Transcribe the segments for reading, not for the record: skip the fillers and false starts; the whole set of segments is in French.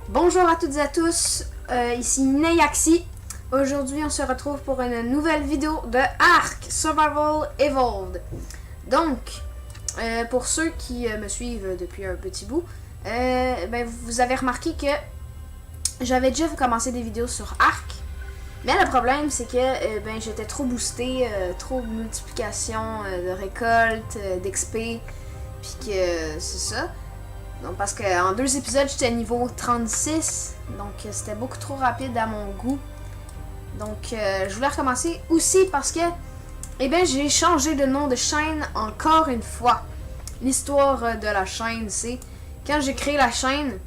Bonjour à toutes et à tous, ici Neyaxi. Aujourd'hui on se retrouve pour une nouvelle vidéo de Ark Survival Evolved. Donc, pour ceux qui me suivent depuis un petit bout, vous avez remarqué que j'avais déjà commencé des vidéos sur Ark. Mais le problème c'est que j'étais trop boosté, trop de multiplication de récoltes, d'XP, puis que c'est ça. Donc parce qu'en 2 épisodes, j'étais niveau 36, donc c'était beaucoup trop rapide à mon goût. Donc je voulais recommencer aussi parce que j'ai changé de nom de chaîne encore une fois. L'histoire de la chaîne, c'est quand j'ai créé la chaîne,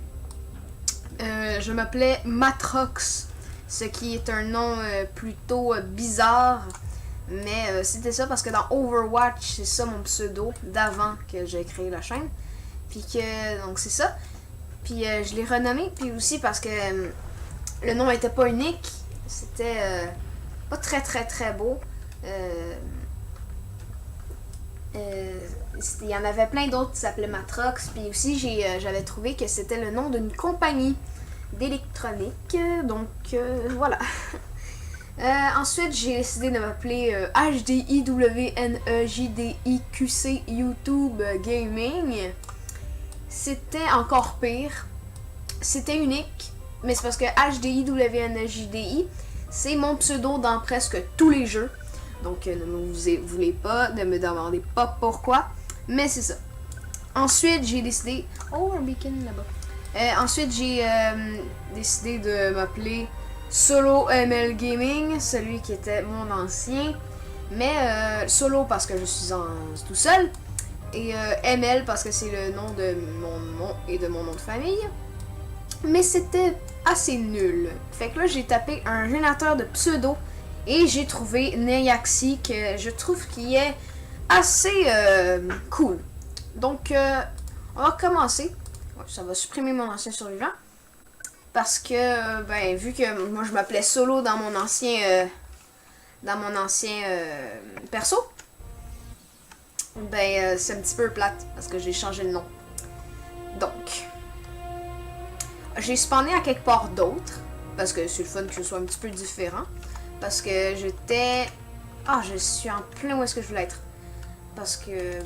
je m'appelais Matrox, ce qui est un nom plutôt bizarre. Mais c'était ça parce que dans Overwatch, c'est ça mon pseudo d'avant que j'ai créé la chaîne. Puis que, donc c'est ça. Puis je l'ai renommé, puis aussi parce que le nom était pas unique. C'était pas très beau. Il y en avait plein d'autres qui s'appelaient Matrox. Puis aussi, j'avais trouvé que c'était le nom d'une compagnie d'électronique. Donc voilà. Ensuite, j'ai décidé de m'appeler HDIWNEJDIQC YouTube Gaming. C'était encore pire. C'était unique, mais c'est parce que HDIWNEJDI, c'est mon pseudo dans presque tous les jeux. Donc ne me demandez pas pourquoi, mais c'est ça. Ensuite, j'ai décidé... Oh, un beacon là-bas. Ensuite, j'ai décidé de m'appeler Solo ML Gaming, celui qui était mon ancien. Mais solo parce que je suis tout seul. Et ML parce que c'est le nom de mon nom et de mon nom de famille. Mais c'était assez nul. Fait que là, j'ai tapé un générateur de pseudo et j'ai trouvé Neyaxi que je trouve qu'il est assez cool. Donc, on va commencer. Ouais, ça va supprimer mon ancien survivant. Parce que, vu que moi je m'appelais Solo dans mon ancien perso, c'est un petit peu plate parce que j'ai changé le nom. Donc, j'ai spawné à quelque part d'autre parce que c'est le fun que ce soit un petit peu différent. Parce que j'étais... Ah, je suis en plein où est-ce que je voulais être. Parce que...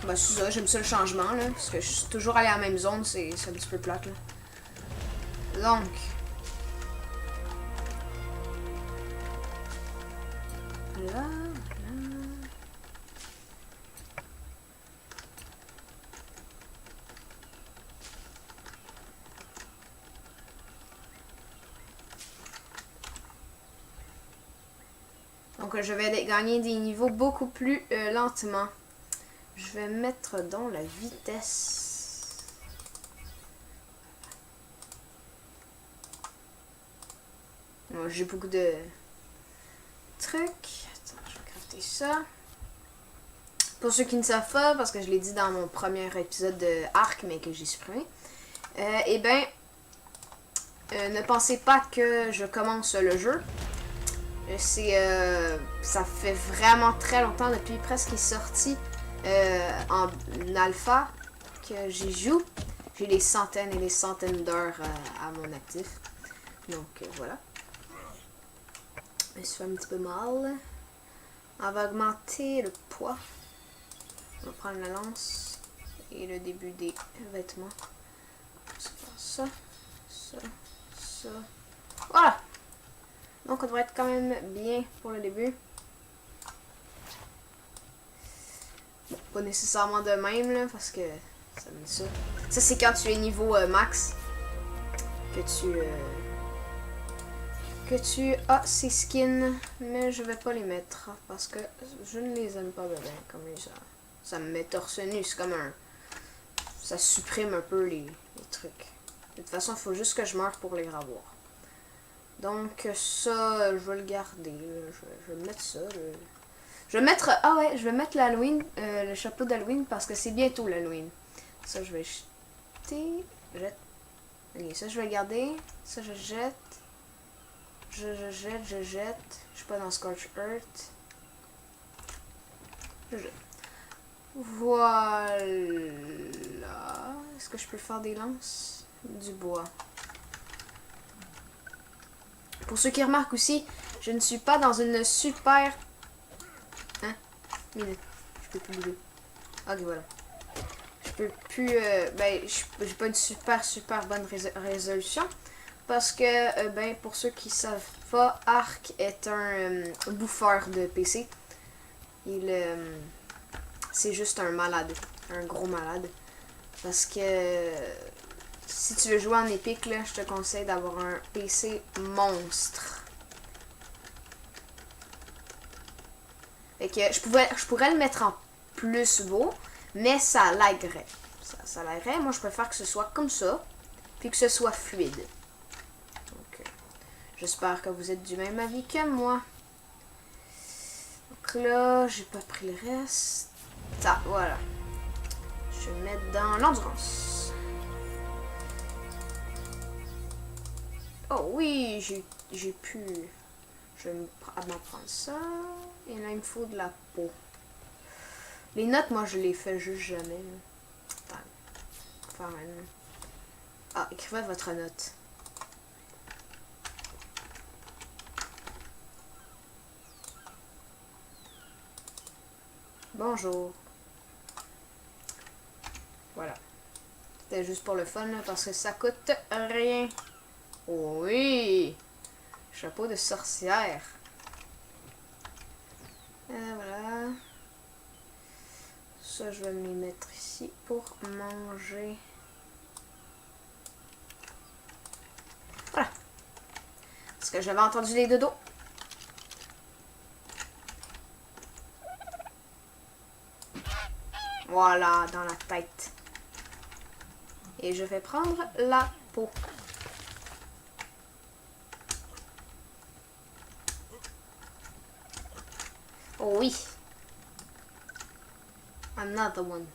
c'est ça, j'aime ça le changement, là. Parce que je suis toujours allé à la même zone, c'est un petit peu plate, là. Donc... Là... Donc je vais gagner des niveaux beaucoup plus lentement. Je vais mettre dans la vitesse. Bon, j'ai beaucoup de trucs. Attends, je vais crafter ça. Pour ceux qui ne savent pas, parce que je l'ai dit dans mon premier épisode de Ark, mais que j'ai supprimé. Ne pensez pas que je commence le jeu. Ça fait vraiment très longtemps, depuis presque qu'il est sorti en alpha que j'y joue. J'ai des centaines et des centaines d'heures à mon actif. Donc voilà. Je me suis fait un petit peu mal. On va augmenter le poids. On va prendre la lance et le début des vêtements. Ça, ça, ça. Voilà! Donc on devrait être quand même bien pour le début. Bon, pas nécessairement de même là, parce que ça me dit ça. Ça c'est quand tu es niveau max que tu as ces skins, mais je vais pas les mettre parce que je ne les aime pas bien comme ça. Ça me met torse nu, c'est comme un... Ça supprime un peu les trucs. De toute façon, il faut juste que je meure pour les revoir. Donc ça, je vais le garder. Je vais mettre ça. Je vais mettre... Ah ouais, je vais mettre l'Halloween, le chapeau d'Halloween parce que c'est bientôt l'Halloween. Ça, je vais jeter. Jette. Ok, ça, je vais garder. Ça, je jette. Je jette. Je suis pas dans Scorch Earth. Je jette. Voilà. Est-ce que je peux faire des lances? Du bois. Pour ceux qui remarquent aussi, je ne suis pas dans une super... Hein? Minute. Je peux plus bouger. Ok, voilà. Je peux plus... ben, j'ai pas une super bonne résolution. Parce que, ben, pour ceux qui savent pas, Ark est un bouffeur de PC. C'est juste un malade. Un gros malade. Parce que... si tu veux jouer en épique, là, je te conseille d'avoir un PC monstre. Fait que je pourrais le mettre en plus beau, mais ça laguerait. Ça laguerait. Moi, je préfère que ce soit comme ça, puis que ce soit fluide. Donc, j'espère que vous êtes du même avis que moi. Donc là, j'ai pas pris le reste. Ça, voilà. Je vais me mettre dans l'endurance. Oh oui, j'ai pu... Je vais m'apprendre ça. Et là, il me faut de la peau. Les notes, moi, je les fais juste jamais. Attends. Ah, écrivez votre note. Bonjour. Voilà. C'était juste pour le fun, là, parce que ça coûte rien. Oh oui! Chapeau de sorcière. Voilà. Ça, je vais me les mettre ici pour manger. Voilà. Parce que j'avais entendu les dodos. Voilà, dans la tête. Et je vais prendre la peau. Oh oui. Another one.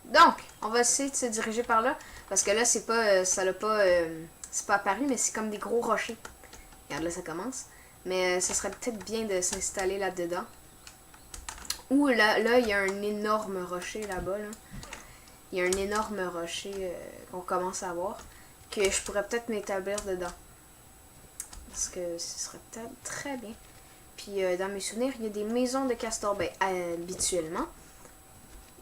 Donc, on va essayer de se diriger par là. Parce que là, c'est pas... ça l'a pas... c'est pas apparu, mais c'est comme des gros rochers. Regarde, là, ça commence. Mais ça serait peut-être bien de s'installer là-dedans. Ou là, il y a un énorme rocher là-bas, là. Il y a un énorme rocher qu'on commence à voir. Que je pourrais peut-être m'établir dedans. Parce que ce serait peut-être très bien. Puis dans mes souvenirs, il y a des maisons de castors. Ben, habituellement,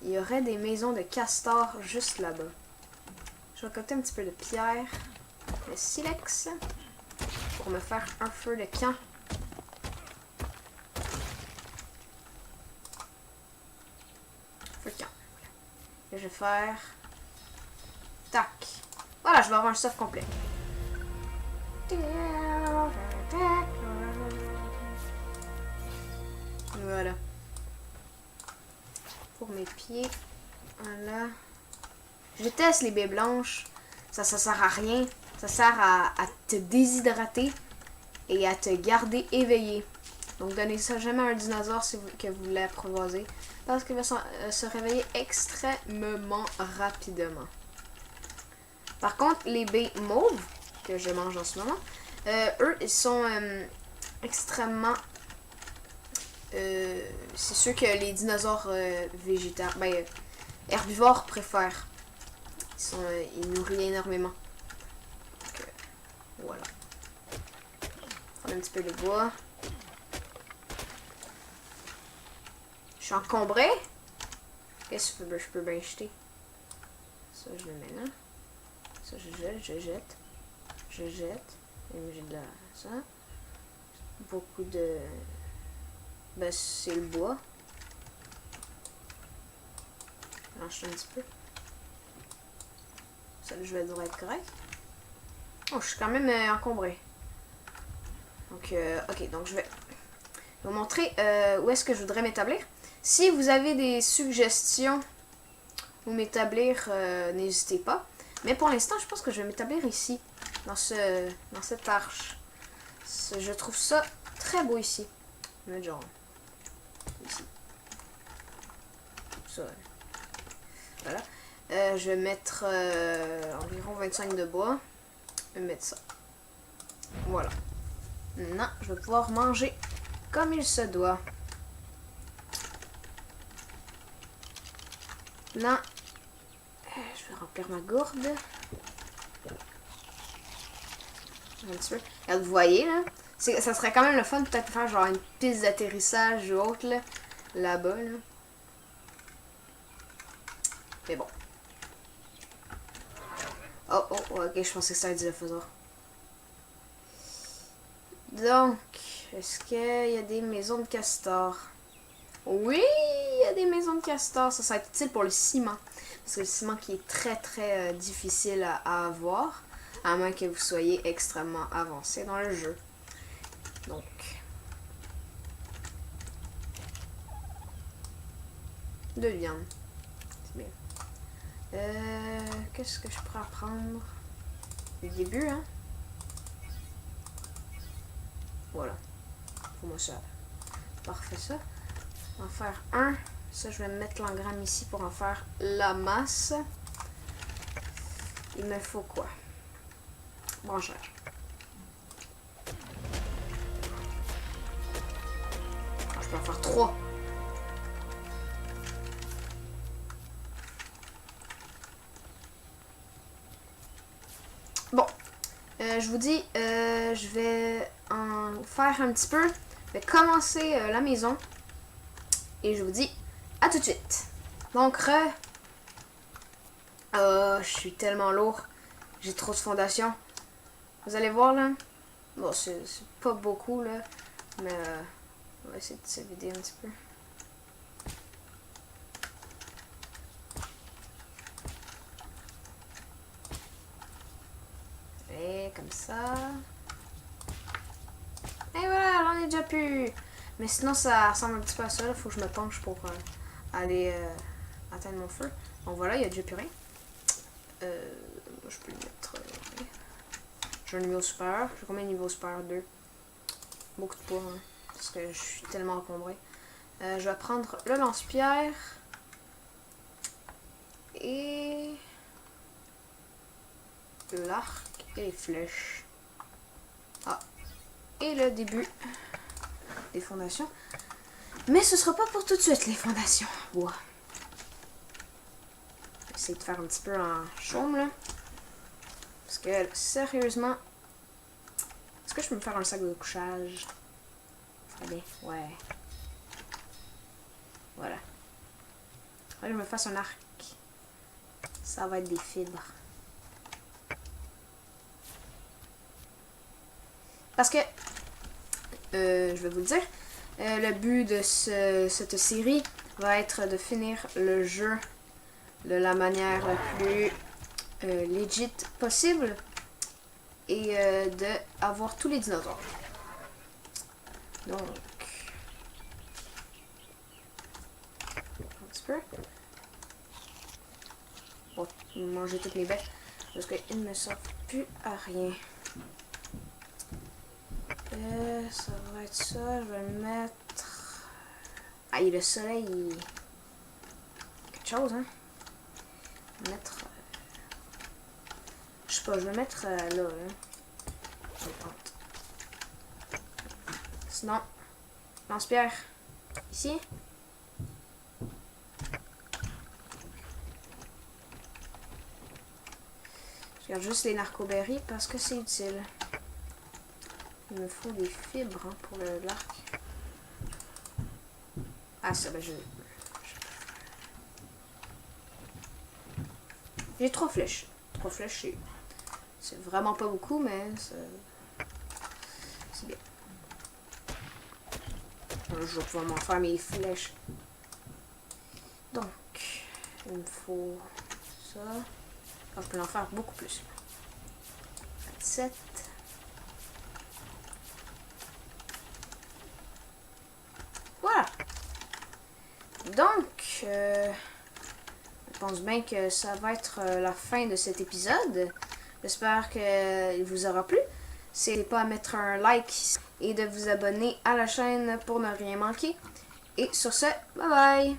il y aurait des maisons de castors juste là-bas. Je vais récolter un petit peu de pierre. Le silex. Pour me faire un feu de camp. Feu de camp. Et je vais faire... Tac. Voilà, je vais avoir un stuff complet. Voilà. Pour mes pieds. Voilà. Je déteste les baies blanches. Ça sert à rien. Ça sert à te déshydrater et à te garder éveillé. Donc donnez ça jamais à un dinosaure si vous, que vous voulez apprivoiser. Parce qu'il va se réveiller extrêmement rapidement. Par contre, les baies mauves, que je mange en ce moment, eux, ils sont extrêmement... c'est ceux que les dinosaures végétariens, ben, herbivores préfèrent. Ils nourrissent énormément. Donc, voilà. On a un petit peu de bois. Je suis encombré. Qu'est-ce que je peux bien jeter? Ça, je le mets là. Ça, je jette. Je jette. Et j'ai de la... ça. Beaucoup de... Ben, c'est le bois. Lâche un petit peu. Ça, je vais devoir être correct. Oh, je suis quand même encombré. Donc, ok, donc je vais vous montrer où est-ce que je voudrais m'établir. Si vous avez des suggestions où m'établir, n'hésitez pas. Mais pour l'instant, je pense que je vais m'établir ici, dans cette arche. Je trouve ça très beau ici. Je vais mettre genre ici. Ça. Voilà. Je vais mettre environ 25 de bois. Je vais mettre ça. Voilà. Maintenant, je vais pouvoir manger comme il se doit. Là, je vais remplir ma gourde. Un petit peu. Regarde, vous voyez, là. Ça serait quand même le fun peut-être de faire genre une piste d'atterrissage ou autre, là. Là-bas, là. Mais bon. Oh, ok, je pensais que c'était un dilophosaure. Donc, est-ce qu'il y a des maisons de castors? Oui, il y a des maisons de castors. Ça va être utile pour le ciment. Parce que le ciment qui est très difficile à avoir. À moins que vous soyez extrêmement avancé dans le jeu. Donc. De viande. C'est bien. Qu'est-ce que je pourrais apprendre? Le début, hein? Voilà. Pour moi, ça. Parfait, ça. On va en faire un. Ça, je vais mettre l'engramme ici pour en faire la masse. Il me faut quoi? Branchage. Je peux en faire 3. Bon. Je vous dis, je vais en faire un petit peu. Je vais commencer la maison. Et je vous dis à tout de suite. Donc, je suis tellement lourd. J'ai trop de fondations. Vous allez voir là. Bon, c'est pas beaucoup là. Mais on va essayer de se vider un petit peu. Et comme ça. Et voilà, j'en ai déjà plus. Mais sinon, ça ressemble un petit peu à ça. Il faut que je me penche pour aller atteindre mon feu. Donc voilà, il y a déjà plus rien. Je peux le mettre. J'ai un niveau supérieur. J'ai combien de niveaux supérieur? 2. Beaucoup de poids, hein, parce que je suis tellement encombré. Je vais prendre le lance-pierre. Et l'arc et les flèches. Ah. Et le début des fondations. Mais ce sera pas pour tout de suite, les fondations. Bois. Je vais essayer de faire un petit peu en chaume, là. Parce que, sérieusement, est-ce que je peux me faire un sac de couchage? Très bien, ouais. Voilà. Là, je me fasse un arc. Ça va être des fibres. Parce que, je vais vous le dire, le but de cette série va être de finir le jeu de la manière la plus legit possible et de avoir tous les dinosaures. Donc, un petit peu. Bon, manger toutes mes bêtes parce qu'ils ne me servent plus à rien. Ça va être ça, je vais le mettre. Ah, et le soleil, quelque chose, hein. Mettre. Je sais pas, je vais mettre là, hein. Sinon, lance-pierre, ici. Je garde juste les narcoberries parce que c'est utile. Il me faut des fibres hein, pour l'arc. Ah ça, ben j'ai 3 flèches. 3 flèches, c'est vraiment pas beaucoup, mais c'est bien. Je vais pouvoir m'en faire mes flèches. Donc, il me faut ça. Je peux en faire beaucoup plus. 7. Voilà. Donc, je pense bien que ça va être la fin de cet épisode. J'espère qu'il vous aura plu. N'hésitez pas à mettre un like et de vous abonner à la chaîne pour ne rien manquer. Et sur ce, bye bye!